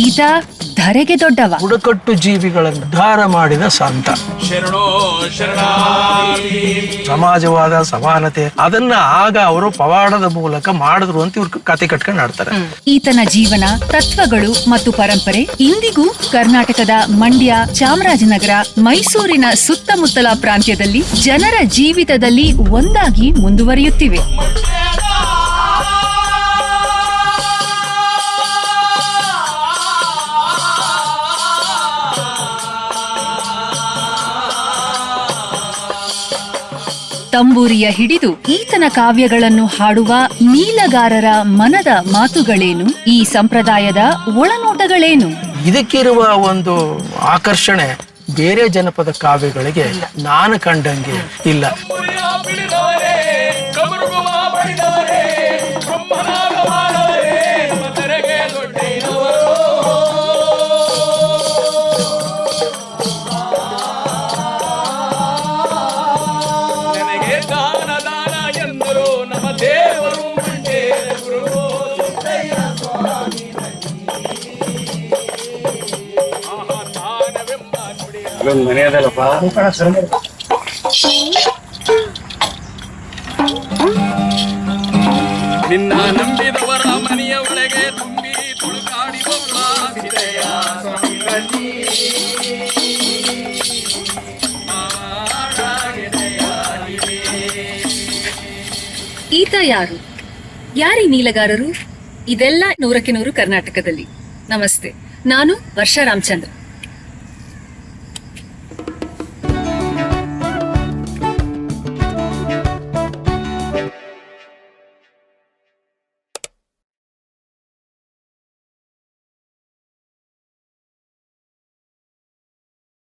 ಈತ ಧರೆಗೆ ದೊಡ್ಡವ. ಬುಡಕಟ್ಟು ಜೀವಿಗಳನ್ನು ಉದ್ಧಾರ ಮಾಡಿದ ಸಂತ. ಸಮಾಜವಾದ, ಸಮಾನತೆ ಅದನ್ನ ಆಗ ಅವರು ಪವಾಡದ ಮೂಲಕ ಮಾಡಿದ್ರು ಅಂತ ಇವ್ರು ಕತೆ ಕಟ್ಕೊಂಡು ಆಡ್ತಾರೆ. ಈತನ ಜೀವನ, ತತ್ವಗಳು ಮತ್ತು ಪರಂಪರೆ ಇಂದಿಗೂ ಕರ್ನಾಟಕದ ಮಂಡ್ಯ, ಚಾಮರಾಜನಗರ, ಮೈಸೂರಿನ ಸುತ್ತಮುತ್ತಲ ಪ್ರಾಂತ್ಯದಲ್ಲಿ ಜನರ ಜೀವಿತದಲ್ಲಿ ಒಂದಾಗಿ ಮುಂದುವರಿಯುತ್ತಿವೆ. ತಂಬೂರಿಯ ಹಿಡಿದು ಈತನ ಕಾವ್ಯಗಳನ್ನು ಹಾಡುವ ನೀಲಗಾರರ ಮನದ ಮಾತುಗಳೇನು? ಈ ಸಂಪ್ರದಾಯದ ಒಳನೋಟಗಳೇನು? ಇದಕ್ಕಿರುವ ಒಂದು ಆಕರ್ಷಣೆ ಬೇರೆ ಜನಪದ ಕಾವ್ಯಗಳಿಗೆ ನಾನು ಕಂಡಂಗೆ ಇಲ್ಲ. ನಿನ್ನ ನಂಬಿದವರ ಮನೆಯ ಒಳಗೆ ತುಂಬಿ ತುಳುಕಾಡಿ ಈತ ಯಾರು? ಯಾರೀ ನೀಲಗಾರರು? ಇದೆಲ್ಲ 100ಕ್ಕೆ 100 ಕರ್ನಾಟಕದಲ್ಲಿ. ನಮಸ್ತೆ, ನಾನು ವರ್ಷಾ ರಾಮಚಂದ್ರ.